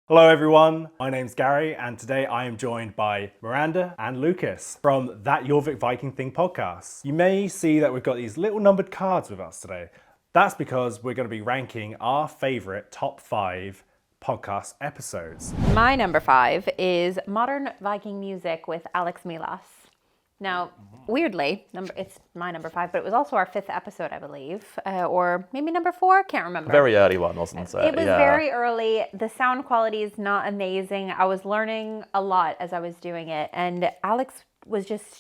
Hello everyone, my name's Gary and today I am joined by Miranda and Lucas from that JORVIK Viking Thing podcast. You may see that we've got these little numbered cards with us today. That's because we're going to be ranking our favourite top 5 podcast episodes. My number 5 is Modern Viking Music with Alex Milas. Now, weirdly, it's my number 5, but it was also our 5th episode, I believe, or maybe number 4, can't remember. Very early one, wasn't it? It was very early. The sound quality is not amazing. I was learning a lot as I was doing it, and Alex was just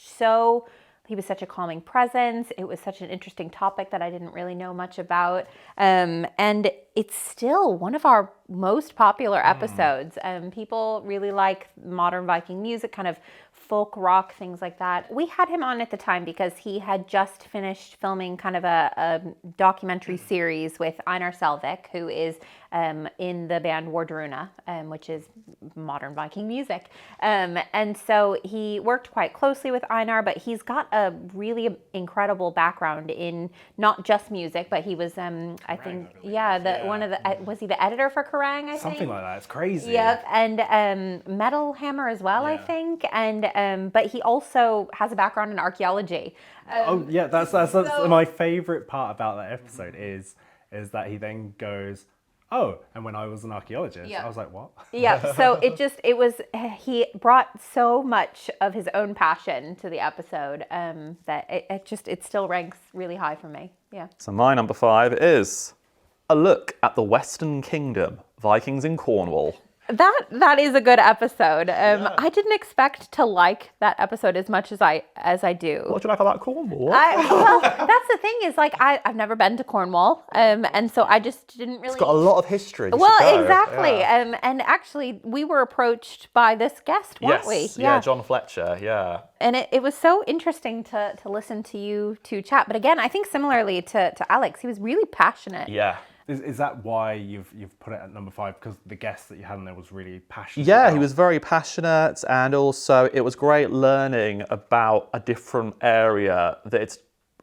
he was such a calming presence. It was such an interesting topic that I didn't really know much about, and it's still one of our most popular episodes. People really like modern Viking music, kind of folk rock, things like that. We had him on at the time because he had just finished filming kind of a documentary series with Einar Selvik, who is in the band Wardruna, which is modern Viking music. And so he worked quite closely with Einar, but he's got a really incredible background in not just music, but he was, I think, was he the editor for Kerrang, I think? Something like that, it's crazy. Yep, and Metal Hammer as well, I think. And but he also has a background in archaeology. That's my favourite part about that episode is that he then goes, oh, and when I was an archaeologist, I was like, what? Yeah, so he brought so much of his own passion to the episode that it still ranks really high for me. Yeah. So my number 5 is a look at the Western Kingdom, Vikings in Cornwall. That is a good episode. I didn't expect to like that episode as much as I do. What do you like about Cornwall? Well, that's the thing is I've never been to Cornwall, and so I just didn't really. It's got a lot of history. Well, exactly. Yeah. And actually, we were approached by this guest, weren't we? Yeah, John Fletcher. Yeah. And it was so interesting to listen to you two chat. But again, I think similarly to Alex, he was really passionate. Yeah. Is that why you've put it at number 5? Because the guest that you had in there was really passionate? Yeah, he was very passionate, and also it was great learning about a different area.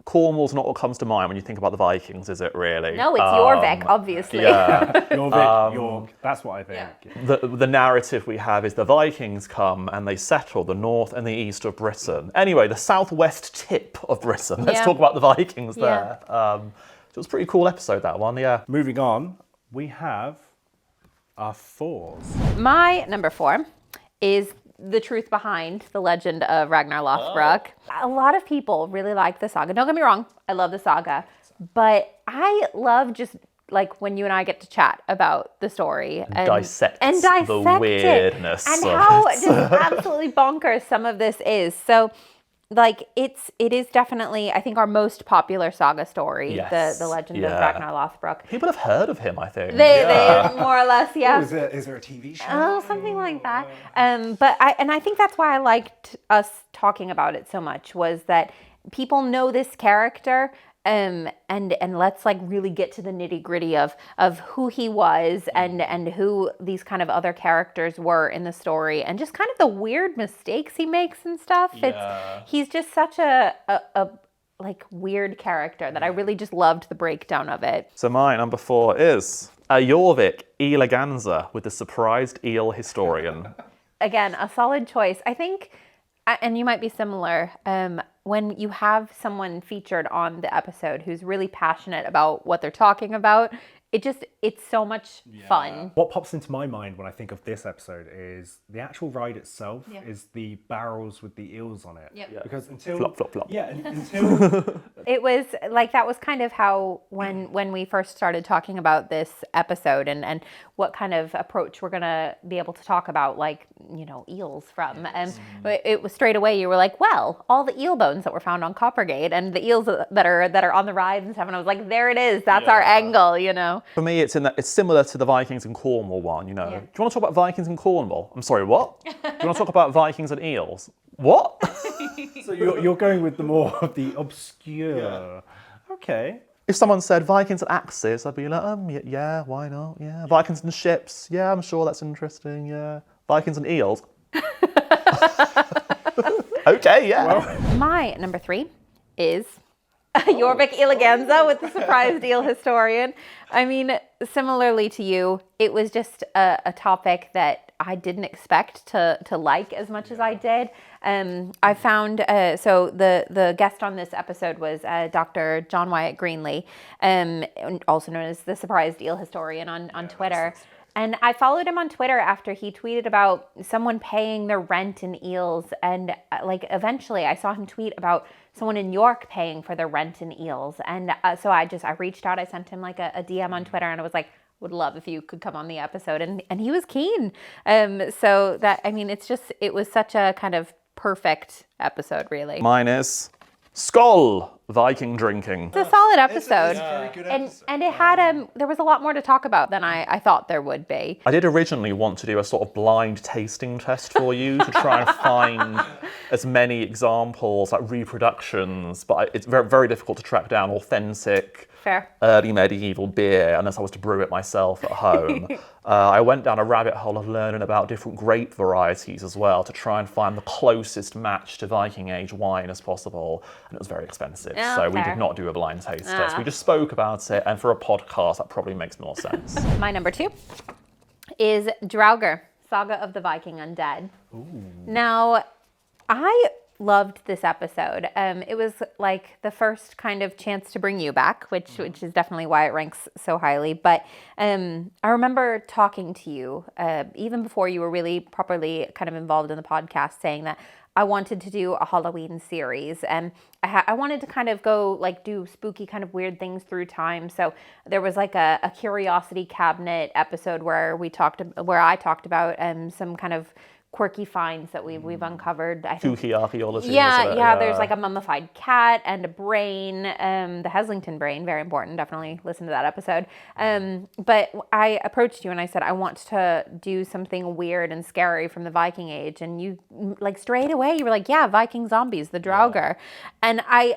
Cornwall's not what comes to mind when you think about the Vikings, is it really? No, it's JORVIK, obviously. Yeah. JORVIK, York, that's what I think. Yeah. The narrative we have is the Vikings come and they settle the north and the east of Britain. Anyway, the southwest tip of Britain. Let's talk about the Vikings there. It was a pretty cool episode, that one, yeah. Moving on, we have our 4s. My number 4 is the truth behind the legend of Ragnar Lothbrok. A lot of people really like the saga. Don't get me wrong, I love the saga. But I love just like when you and I get to chat about the story and dissect the weirdness and how just absolutely bonkers some of this is. So like it is definitely, I think, our most popular saga story, the legend of Ragnar Lothbrok. People have heard of him, I think. They more or less, yeah. Oh, is there a TV show? Oh, something like that. But I think that's why I liked us talking about it so much, was that people know this character. And let's like really get to the nitty gritty of who he was and who these kind of other characters were in the story, and just kind of the weird mistakes he makes and stuff. He's just such a like weird character that I really just loved the breakdown of it. So my number 4 is a JORVIK Eleganza with the surprised eel historian. Again, a solid choice. I think, and you might be similar, when you have someone featured on the episode who's really passionate about what they're talking about, it's so much fun. What pops into my mind when I think of this episode is the actual ride itself is the barrels with the eels on it. Yep. Because until flop, flop, flop. Yeah, until it was like, that was kind of how when we first started talking about this episode and what kind of approach we're gonna be able to talk about, like, you know, eels from. And it was straight away, you were like, well, all the eel bones that were found on Coppergate and the eels that are on the ride and stuff. And I was like, there it is. That's our angle, you know. For me, it's similar to the Vikings in Cornwall one, you know. Do you want to talk about Vikings in Cornwall? I'm sorry, what? Do you want to talk about Vikings and eels? What? So you're going with the more of the obscure. Yeah. Okay. If someone said Vikings and axes, I'd be like, yeah, why not? Yeah. Vikings and ships, yeah, I'm sure that's interesting, yeah. Vikings and eels. Okay, yeah. Well. My number 3 is Jorvik Eleganza with the surprise deal historian. I mean, similarly to you, it was just a topic that I didn't expect to like as much as I did. I found, so the guest on this episode was Dr. John Wyatt Greenlee, also known as the surprise deal historian on Twitter. And I followed him on Twitter after he tweeted about someone paying their rent in eels. And eventually I saw him tweet about someone in New York paying for their rent in eels. And so I reached out, I sent him like a DM on Twitter, and I was like, would love if you could come on the episode. And he was keen. So that, I mean, it was such a kind of perfect episode, really. Mine is Skål! Viking drinking. It's a solid episode. It's a very good episode. And it had, there was a lot more to talk about than I thought there would be. I did originally want to do a sort of blind tasting test for you to try and find as many examples, like reproductions, but it's very, very difficult to track down authentic, Fair. early medieval beer unless I was to brew it myself at home. I went down a rabbit hole of learning about different grape varieties as well to try and find the closest match to Viking Age wine as possible, and it was very expensive. Oh, so we fair. did not do a blind taste test. We just spoke about it, and for a podcast, that probably makes more sense. My number 2 is Draugr, Saga of the Viking Undead. Ooh. Now, I loved this episode. It was like the first kind of chance to bring you back, which is definitely why it ranks so highly. But I remember talking to you even before you were really properly kind of involved in the podcast, saying that I wanted to do a Halloween series, and I wanted to kind of go like do spooky kind of weird things through time. So there was like a curiosity cabinet episode where I talked about some kind of quirky finds that we've uncovered. I think. Kooky archaeology. Yeah. There's like a mummified cat and a brain, the Heslington brain, very important. Definitely listen to that episode. But I approached you and I said, I want to do something weird and scary from the Viking Age. And you like straight away, you were like, yeah, Viking zombies, the Draugr. And I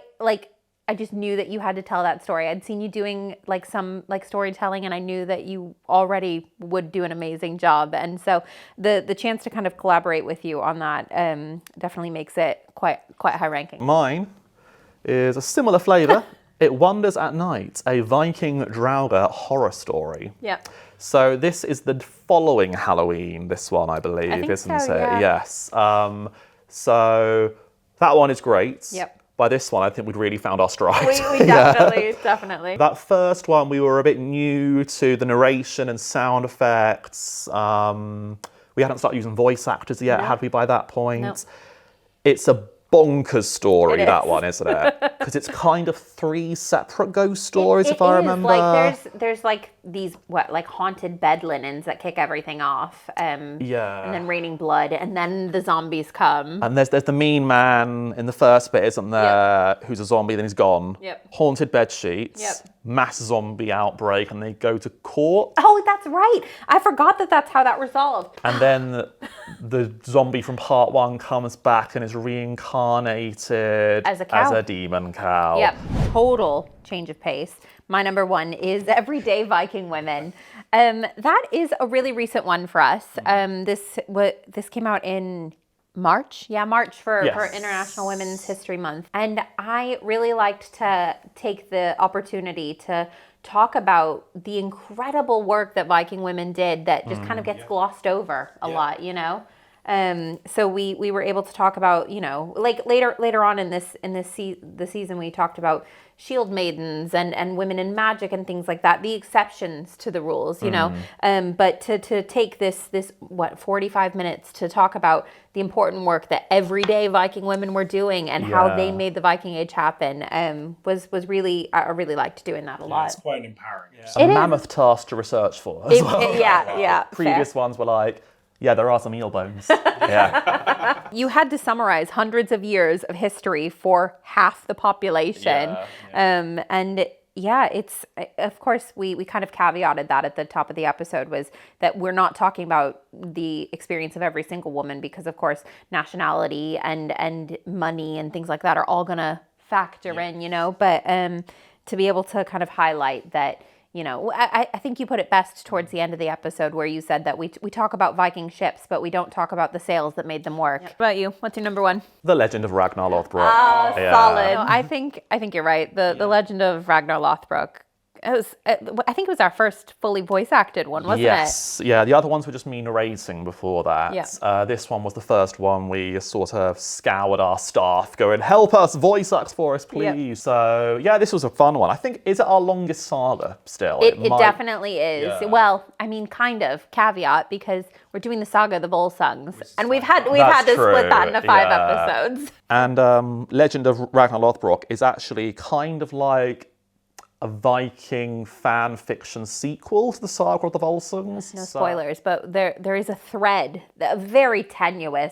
just knew that you had to tell that story. I'd seen you doing like some like storytelling, and I knew that you already would do an amazing job. And so the chance to kind of collaborate with you on that definitely makes it quite high ranking. Mine is a similar flavour. It Wanders at Night, a Viking Draugr horror story. Yeah. So this is the following Halloween, this one, I believe, I think isn't so, it? yeah. Yes. So that one is great. Yep. By this one, I think we'd really found our stride. We definitely. That first one, we were a bit new to the narration and sound effects. We hadn't started using voice actors yet, had we, by that point? No. It's a bonkers story, It that is. one, isn't it? Because it's kind of 3 separate ghost stories, It if I is. remember. Like there's like these like haunted bed linens that kick everything off. Yeah. And then raining blood, and then the zombies come. And there's the mean man in the first bit, isn't there? Who's a zombie, then he's gone. Yep. Haunted bed sheets. Yep. Mass zombie outbreak, and they go to court. Oh, that's right. I forgot that's how that resolved. And then the zombie from part 1 comes back and is reincarnated As a cow. as a demon cow. Yep. Total change of pace. My number 1 is Everyday Viking Women. That is a really recent one for us. This came out in March. Yeah, March for International Women's History Month. And I really liked to take the opportunity to talk about the incredible work that Viking women did that just kind of gets glossed over a lot, you know? So we were able to talk about, you know, like later on in the season, we talked about shield maidens and women in magic and things like that, the exceptions to the rules, you know. But to take this 45 minutes to talk about the important work that everyday Viking women were doing and how they made the Viking Age happen was really, I really liked doing that a lot. It's quite empowering. A mammoth task to research for as well. Yeah. Previous ones were like, yeah, there are some eel bones. Yeah. You had to summarize hundreds of years of history for half the population. And it's, of course, we kind of caveated that at the top of the episode, was that we're not talking about the experience of every single woman because, of course, nationality and money and things like that are all going to factor in, you know. But to be able to kind of highlight that, you know, I think you put it best towards the end of the episode where you said that we talk about Viking ships, but we don't talk about the sails that made them work. What about you? What's your number one? The Legend of Ragnar Lothbrok. Oh, solid. No, I think you're right. The Legend of Ragnar Lothbrok. I think it was our first fully voice acted one, wasn't it? Yes, yeah. The other ones were just me narrating before that. Yeah. This one was the first one we sort of scoured our staff, going, "Help us, voice acts for us, please." Yep. So yeah, this was a fun one. I think, is it our longest saga still? It definitely is. Yeah. Well, I mean, kind of caveat because we're doing the saga of the Volsungs, and we've had to true, split that into 5 yeah. episodes. And Legend of Ragnar Lothbrok is actually kind of like a Viking fan fiction sequel to the saga of the Volsungs. No spoilers, but there is a thread, a very tenuous,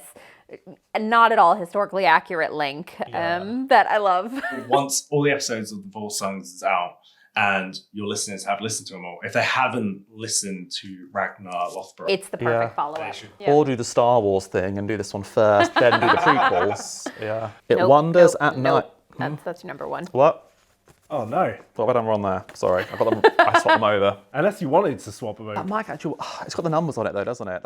not at all historically accurate link that I love. Once all the episodes of the Volsungs is out and your listeners have listened to them all, if they haven't listened to Ragnar Lothbrok, It's the perfect follow-up. Or do the Star Wars thing and do this one first, then do the prequels. Yeah. It Nope, wonders nope, at nope. night. That's your number one. What? oh no. What have I done wrong there? Sorry, I swapped them over. Unless you wanted to swap them over. That mic actually, it's got the numbers on it though, doesn't it?